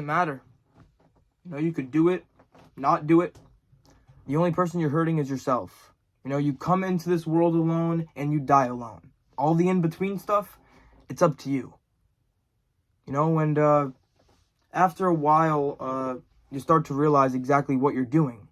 Doesn't matter. You could do it, not do it. The only person you're hurting is yourself. You come into this world alone and you die alone. All the in-between stuff, it's up to you. And after a while, you start to realize exactly what you're doing.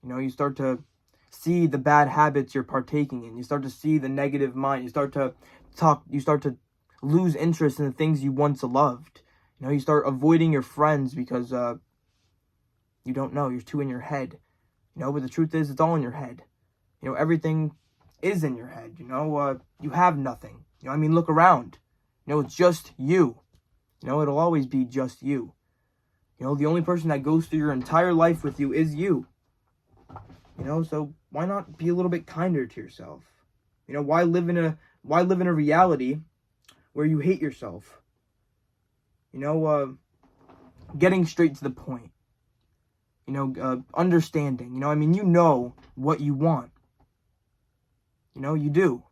You start to see the bad habits you're partaking in. You start to see the negative mind. You start to lose interest in the things you once loved. You start avoiding your friends because you don't know. You're too in your head. But the truth is, it's all in your head. Everything is in your head. You have nothing. Look around. It's just you. It'll always be just you. The only person that goes through your entire life with you is you. So why not be a little bit kinder to yourself? Why live in a reality where you hate yourself? Getting straight to the point. Understanding. You know what you want. You do.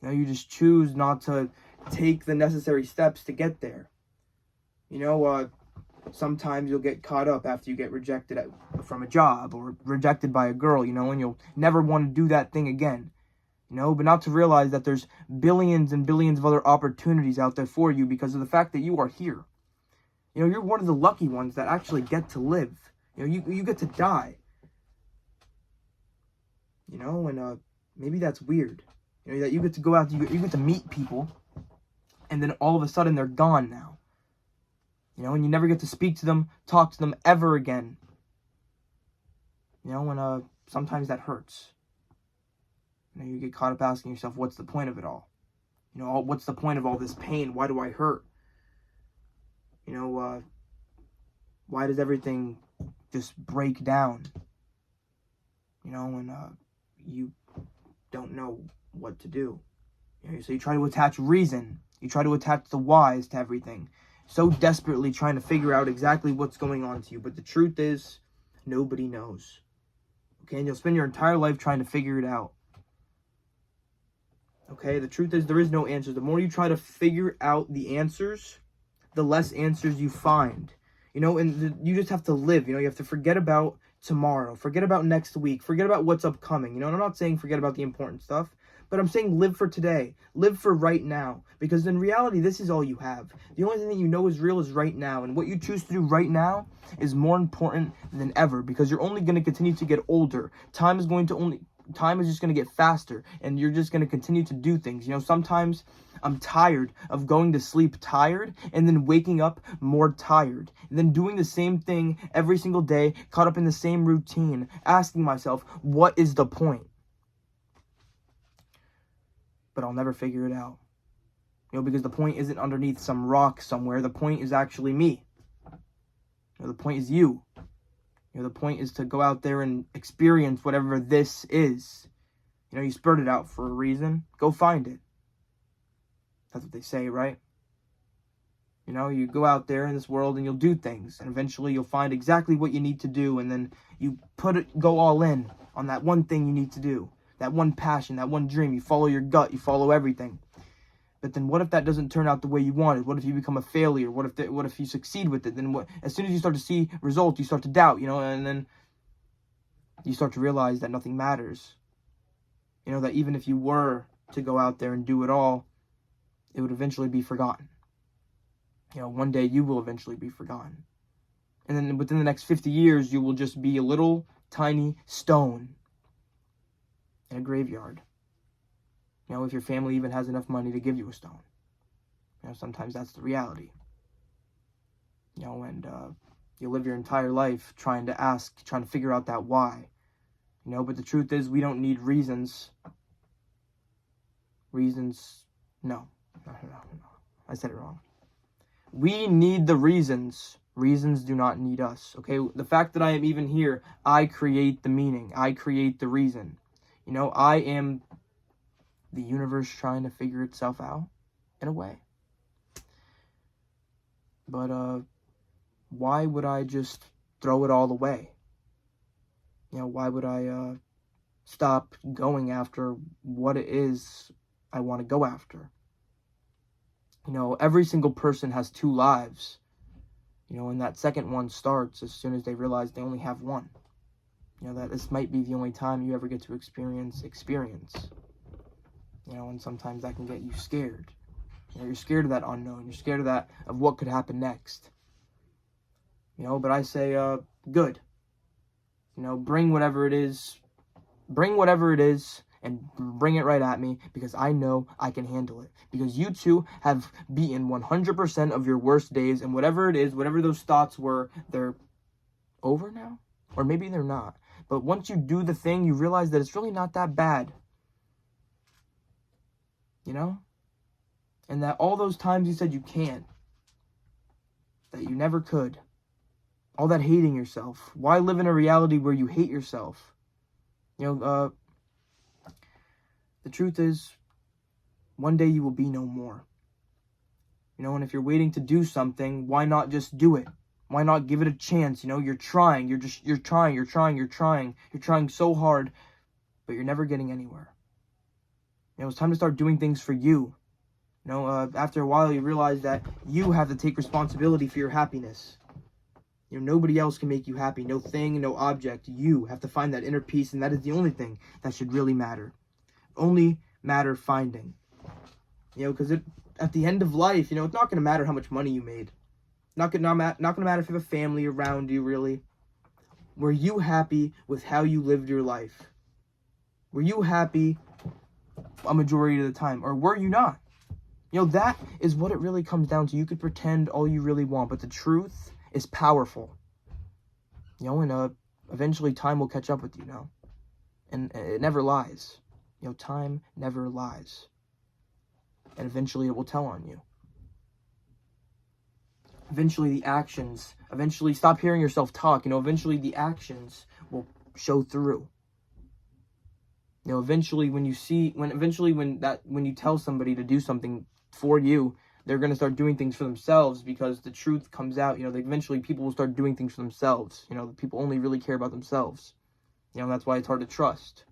You just choose not to take the necessary steps to get there. Sometimes you'll get caught up after you get rejected from a job or rejected by a girl, and you'll never want to do that thing again. But not to realize that there's billions and billions of other opportunities out there for you because of the fact that you are here. You're one of the lucky ones that actually get to live. You get to die. And maybe that's weird. That you get to go out, you get to meet people, and then all of a sudden they're gone now. And you never get to speak to them, talk to them ever again. And sometimes that hurts. You get caught up asking yourself, what's the point of it all? What's the point of all this pain? Why do I hurt? Why does everything just break down? And you don't know what to do. So you try to attach reason. You try to attach the whys to everything. So desperately trying to figure out exactly what's going on to you. But the truth is, nobody knows. Okay, and you'll spend your entire life trying to figure it out. Okay, the truth is there is no answer. The more you try to figure out the answers, the less answers you find. And you just have to live. You have to forget about tomorrow. Forget about next week. Forget about what's upcoming. And I'm not saying forget about the important stuff, but I'm saying live for today. Live for right now. Because in reality, this is all you have. The only thing that you know is real is right now. And what you choose to do right now is more important than ever. Because you're only going to continue to get older. Time is just going to get faster. And you're just going to continue to do things. Sometimes I'm tired of going to sleep tired and then waking up more tired. And then doing the same thing every single day, caught up in the same routine. Asking myself, what is the point? But I'll never figure it out. Because the point isn't underneath some rock somewhere. The point is actually me. The point is you. The point is to go out there and experience whatever this is. You spurred it out for a reason. Go find it. That's what they say, right? You go out there in this world and you'll do things. And eventually you'll find exactly what you need to do. And then you go all in on that one thing you need to do. That one passion, that one dream. You follow your gut. You follow everything. But then what if that doesn't turn out the way you wanted? What if you become a failure? What if you succeed with it? Then what? As soon as you start to see results, you start to doubt, and then you start to realize that nothing matters. That even if you were to go out there and do it all, it would eventually be forgotten. One day you will eventually be forgotten. And then within the next 50 years, you will just be a little tiny stone in a graveyard. If your family even has enough money to give you a stone. Sometimes that's the reality. And you live your entire life trying to figure out that why. But the truth is we don't need reasons. No. I said it wrong. We need the reasons. Reasons do not need us. Okay, the fact that I am even here, I create the meaning. I create the reason. I am the universe trying to figure itself out in a way. But why would I just throw it all away? Why would I stop going after what it is I want to go after? Every single person has two lives. You know, and that second one starts as soon as they realize they only have one. You know, that this might be the only time you ever get to experience. You know, and sometimes that can get you scared. You know, you're scared of that unknown. You're scared of what could happen next. You know, but I say, good. You know, bring whatever it is and bring it right at me, because I know I can handle it. Because you two have beaten 100% of your worst days, and whatever it is, whatever those thoughts were, they're over now? Or maybe they're not. But once you do the thing, you realize that it's really not that bad. You know? And that all those times you said you can't, that you never could, all that hating yourself, why live in a reality where you hate yourself? You know, the truth is, one day you will be no more. You know, and if you're waiting to do something, why not just do it? Why not give it a chance? You know, you're trying so hard, but you're never getting anywhere. You know, it's time to start doing things for you. You know, after a while, you realize that you have to take responsibility for your happiness. You know, nobody else can make you happy. No thing, no object. You have to find that inner peace, and that is the only thing that should really matter. Only matter finding. You know, because at the end of life, you know, it's not going to matter how much money you made. Not going to matter if you have a family around you, really. Were you happy with how you lived your life? Were you happy a majority of the time, or were you not? You know, that is what it really comes down to. You could pretend all you really want, but the truth is powerful. You know, and eventually time will catch up with you, now. And it never lies. You know, time never lies. And eventually it will tell on you. Eventually the actions, stop hearing yourself talk. You know, eventually the actions will show through. You know, eventually when you tell somebody to do something for you, they're going to start doing things for themselves, because the truth comes out. You know, eventually people will start doing things for themselves. You know, people only really care about themselves. You know, that's why it's hard to trust.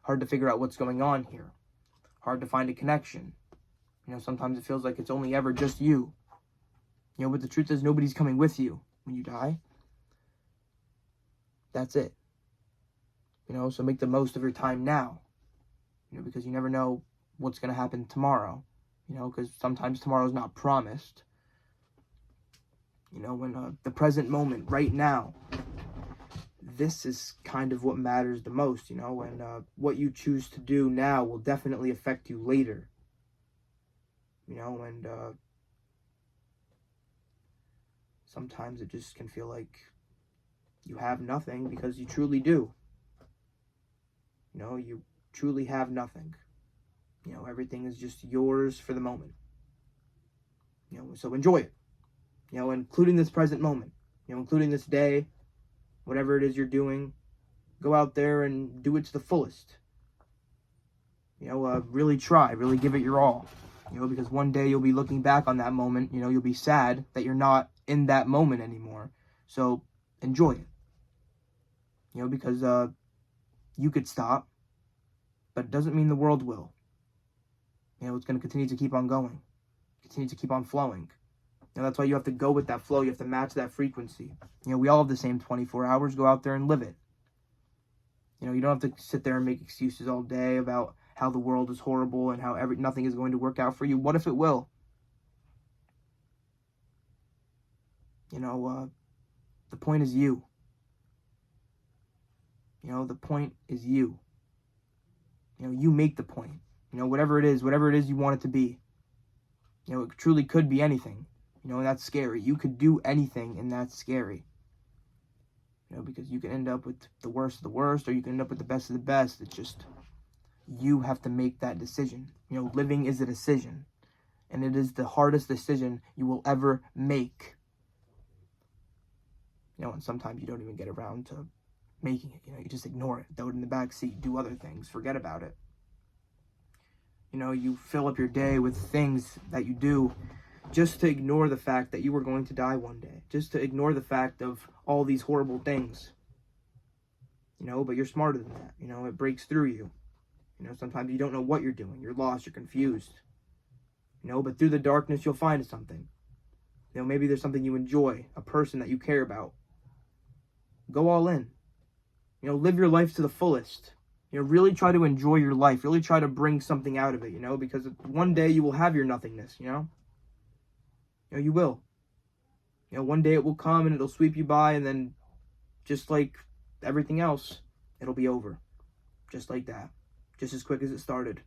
Hard to figure out what's going on here. Hard to find a connection. You know, sometimes it feels like it's only ever just you. You know, but the truth is, nobody's coming with you when you die. That's it. You know, so make the most of your time now. You know, because you never know what's going to happen tomorrow. You know, because sometimes tomorrow's not promised. You know, when the present moment, right now, this is kind of what matters the most. You know, and what you choose to do now will definitely affect you later. You know, and sometimes it just can feel like you have nothing, because you truly do. You know, you truly have nothing. You know, everything is just yours for the moment. You know, so enjoy it. You know, including this present moment. You know, including this day, whatever it is you're doing, go out there and do it to the fullest. You know, really try, really give it your all. You know, because one day you'll be looking back on that moment. You know, you'll be sad that you're not in that moment anymore. So enjoy it. You know, because you could stop, but it doesn't mean the world will. You know, it's going to continue to keep on going, continue to keep on flowing. You know, that's why you have to go with that flow. You have to match that frequency. You know, we all have the same 24 hours. Go out there and live it. You know, you don't have to sit there and make excuses all day about how the world is horrible and how nothing is going to work out for you. What if it will? You know, the point is you. You know, the point is you. You know, you make the point. You know, whatever it is you want it to be. You know, it truly could be anything. You know, and that's scary. You could do anything, and that's scary. You know, because you can end up with the worst of the worst, or you can end up with the best of the best. It's just, you have to make that decision. You know, living is a decision. And it is the hardest decision you will ever make. You know, and sometimes you don't even get around to making it. You know, you just ignore it, throw it in the back seat, do other things, forget about it. You know, you fill up your day with things that you do just to ignore the fact that you were going to die one day. Just to ignore the fact of all these horrible things. You know, but you're smarter than that. You know, it breaks through you. You know, sometimes you don't know what you're doing. You're lost, you're confused. You know, but through the darkness, you'll find something. You know, maybe there's something you enjoy, a person that you care about. Go all in. You know, live your life to the fullest. You know, really try to enjoy your life. Really try to bring something out of it, you know, because one day you will have your nothingness, you know? You know, you will. You know, one day it will come and it'll sweep you by, and then just like everything else, it'll be over. Just like that. Just as quick as it started.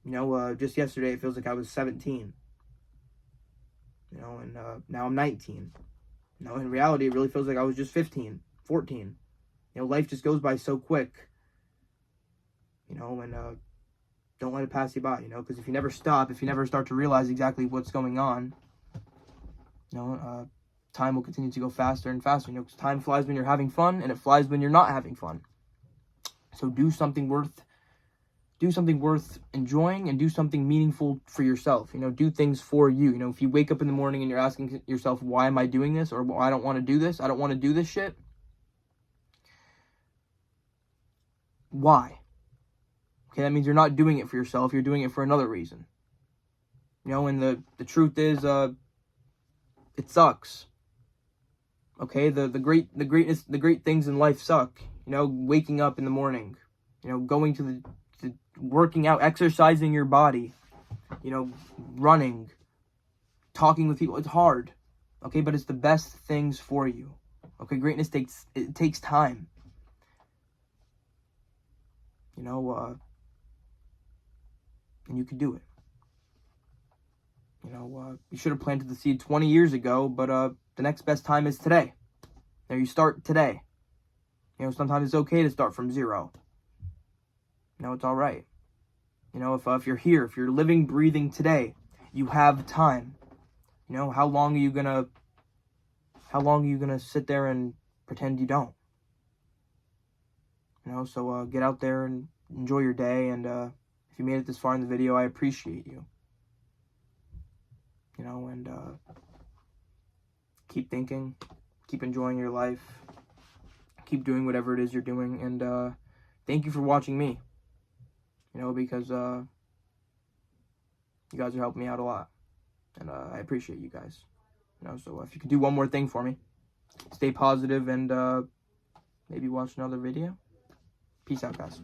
You know, just yesterday it feels like I was 17. You know, and now I'm 19. You know, in reality, it really feels like I was just 15, 14. You know, life just goes by so quick. You know, and don't let it pass you by, you know, because if you never stop, if you never start to realize exactly what's going on, you know, time will continue to go faster and faster. You know, because time flies when you're having fun, and it flies when you're not having fun. So do something worth enjoying, and do something meaningful for yourself. You know, do things for you. You know, if you wake up in the morning and you're asking yourself, why am I doing this? Or, well, I don't want to do this. I don't want to do this shit. Why? Okay, that means you're not doing it for yourself. You're doing it for another reason. You know, and the truth is, it sucks. Okay, the great things in life suck. You know, waking up in the morning. You know, going to the working out, exercising your body. You know, running, talking with people. It's hard. Okay, but it's the best things for you. Okay, greatness takes time. You know, and you can do it. You know, you should have planted the seed 20 years ago, but the next best time is today. There, you start today. You know, sometimes it's okay to start from zero. You know, it's all right. You know, if you're here, if you're living, breathing today, you have time. You know, how long are you gonna sit there and pretend you don't? You know, so get out there and enjoy your day, and if you made it this far in the video, I appreciate you. You know, and keep thinking, keep enjoying your life, keep doing whatever it is you're doing, and thank you for watching me. You know, because you guys are helping me out a lot, and I appreciate you guys. You know, so if you could do one more thing for me, stay positive, and maybe watch another video. Peace out, guys.